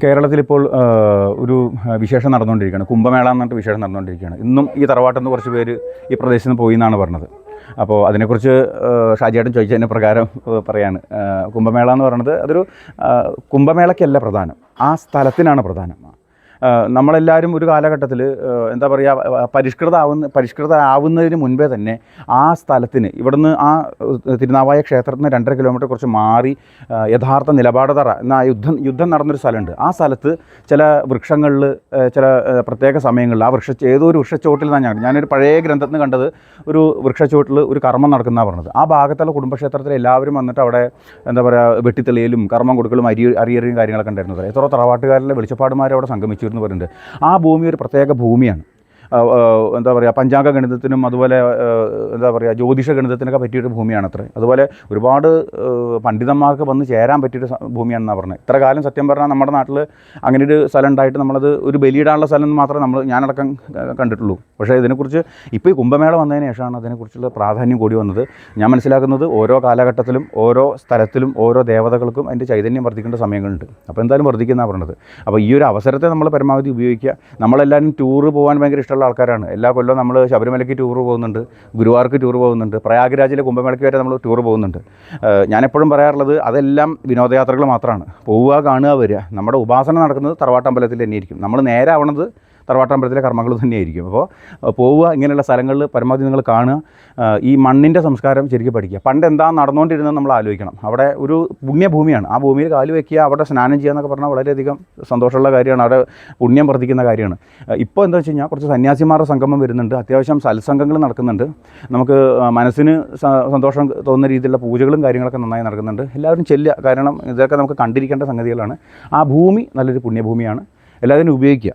കേരളത്തിലിപ്പോൾ ഒരു വിശേഷം നടന്നുകൊണ്ടിരിക്കുകയാണ്. കുംഭമേള എന്ന് പറഞ്ഞിട്ട് വിശേഷം നടന്നുകൊണ്ടിരിക്കുകയാണ്. ഇന്നും ഈ തറവാട്ടിൽ നിന്ന് കുറച്ച് പേര് ഈ പ്രദേശത്ത് നിന്ന് പോയി എന്നാണ് പറഞ്ഞത്. അപ്പോൾ അതിനെക്കുറിച്ച് ഷാജിയേട്ടൻ ചോദിച്ചതിന് പ്രകാരം പറയാണ്. കുംഭമേള എന്ന് പറയുന്നത് അതൊരു കുംഭമേളയ്ക്കല്ല പ്രധാനം, ആ സ്ഥലത്തിനാണ് പ്രധാനം. നമ്മളെല്ലാവരും ഒരു കാലഘട്ടത്തിൽ എന്താ പറയുക, പരിഷ്കൃതമാവുന്നതിന് മുൻപേ തന്നെ ആ സ്ഥലത്തിന് ഇവിടുന്ന് ആ തിരുനാവായ ക്ഷേത്രത്തിന് 2.5 കിലോമീറ്റർ കുറച്ച് മാറി യഥാർത്ഥ നിലപാടതറ എന്ന യുദ്ധം നടന്നൊരു സ്ഥലമുണ്ട്. ആ സ്ഥലത്ത് ചില വൃക്ഷങ്ങളിൽ ചില പ്രത്യേക സമയങ്ങളിൽ ആ ഏതോ ഒരു വൃക്ഷച്ചോട്ടിൽ നിന്നാണ് ഞാനൊരു പഴയ ഗ്രന്ഥത്തിൽ നിന്ന് കണ്ടത്. ഒരു വൃക്ഷച്ചോട്ടിൽ ഒരു കർമ്മം നടക്കുന്നതാണ് പറഞ്ഞത്. ആ ഭാഗത്തുള്ള കുടുംബക്ഷേത്രത്തിൽ എല്ലാവരും വന്നിട്ട് അവിടെ എന്താ പറയുക, വെട്ടിത്തെളിയലും കർമ്മം കൊടുക്കലും അരിയറിയും കാര്യങ്ങളൊക്കെ ഉണ്ടായിരുന്നത്. എത്ര തറവാട്ടുകാരിലെ വെളിച്ചപ്പാടുമാർ അവിടെ സംഗമിച്ചു എന്ന് പറയുന്നുണ്ട്. ആ ഭൂമി ഒരു പ്രത്യേക ഭൂമിയാണ്. എന്താ പറയുക, പഞ്ചാംഗ ഗണിതത്തിനും അതുപോലെ എന്താ പറയുക ജ്യോതിഷ ഗണിതത്തിനൊക്കെ പറ്റിയൊരു ഭൂമിയാണത്രേ. അതുപോലെ ഒരുപാട് പണ്ഡിതന്മാർക്ക് വന്ന് ചേരാൻ പറ്റിയൊരു ഭൂമിയാണെന്നാണ് പറഞ്ഞത്. ഇത്ര കാലം സത്യം പറഞ്ഞാൽ നമ്മുടെ നാട്ടിൽ അങ്ങനെ ഒരു സ്ഥലം ഉണ്ടായിട്ട് നമ്മളത് ഒരു ബലിയിടാനുള്ള സ്ഥലം മാത്രമേ ഞാനടക്കം കണ്ടിട്ടുള്ളൂ. പക്ഷേ ഇതിനെക്കുറിച്ച് ഇപ്പോൾ ഈ കുംഭമേള വന്നതിന് ശേഷമാണ് അതിനെക്കുറിച്ചുള്ള പ്രാധാന്യം കൂടി വന്നത്. ഞാൻ മനസ്സിലാക്കുന്നത് ഓരോ കാലഘട്ടത്തിലും ഓരോ സ്ഥലത്തിലും ഓരോ ദേവതകൾക്കും അതിൻ്റെ ചൈതന്യം വർദ്ധിക്കേണ്ട സമയങ്ങളുണ്ട്. അപ്പോൾ എന്തായാലും വർദ്ധിക്കുന്നതാണ് പറഞ്ഞത്. അപ്പോൾ ഈ ഒരു അവസരത്തെ നമ്മൾ പരമാവധി ഉപയോഗിക്കുക. നമ്മളെല്ലാവരും ടൂറ് പോകാൻ ഭയങ്കര ഇഷ്ടമുള്ള ആൾക്കാരാണ്. എല്ലാ കൊല്ലവും നമ്മൾ ശബരിമലയ്ക്ക് ടൂർ പോകുന്നുണ്ട്, ഗുരുവാർക്ക് ടൂർ പോകുന്നുണ്ട്, പ്രയാഗ്രാജിലെ കുംഭമേളയ്ക്ക് വരെ നമ്മൾ ടൂർ പോകുന്നുണ്ട്. ഞാനെപ്പോഴും പറയാറുള്ളത് അതെല്ലാം വിനോദയാത്രകൾ മാത്രമാണ്. പോവുക, കാണുക, വരിക. നമ്മുടെ ഉപാസന നടക്കുന്നത് തറവാട്ടമ്പലത്തിൽ തന്നെയായിരിക്കും. നമ്മൾ നേരെ ആവണത് തറവാട്ടമ്പലത്തിലെ കർമ്മങ്ങൾ തന്നെയായിരിക്കും. അപ്പോൾ പോവുക, ഇങ്ങനെയുള്ള സ്ഥലങ്ങളിൽ പരമാവധി നിങ്ങൾ കാണുക, ഈ മണ്ണിൻ്റെ സംസ്കാരം ശരിക്കും പഠിക്കുക. പണ്ട് എന്താ നടന്നുകൊണ്ടിരുന്നത് നമ്മൾ ആലോചിക്കണം. അവിടെ ഒരു പുണ്യഭൂമിയാണ്. ആ ഭൂമിയിൽ കാല് വയ്ക്കുക, അവിടെ സ്നാനം ചെയ്യുക എന്നൊക്കെ പറഞ്ഞാൽ വളരെയധികം സന്തോഷമുള്ള കാര്യമാണ്. അവിടെ പുണ്യം വർദ്ധിക്കുന്ന കാര്യമാണ്. ഇപ്പോൾ എന്താ വെച്ച് കഴിഞ്ഞാൽ കുറച്ച് സന്യാസിമാരുടെ സംഗമം വരുന്നുണ്ട്, അത്യാവശ്യം സത്സംഗങ്ങൾ നടക്കുന്നുണ്ട്, നമുക്ക് മനസ്സിന് സന്തോഷം തോന്നുന്ന രീതിയിലുള്ള പൂജകളും കാര്യങ്ങളൊക്കെ നന്നായി നടക്കുന്നുണ്ട്. എല്ലാവരും ചെല്ലുക, കാരണം ഇതൊക്കെ നമുക്ക് കണ്ടിരിക്കേണ്ട സംഗതികളാണ്. ആ ഭൂമി നല്ലൊരു പുണ്യഭൂമിയാണ്. എല്ലാവരും ഉപയോഗിക്കുക.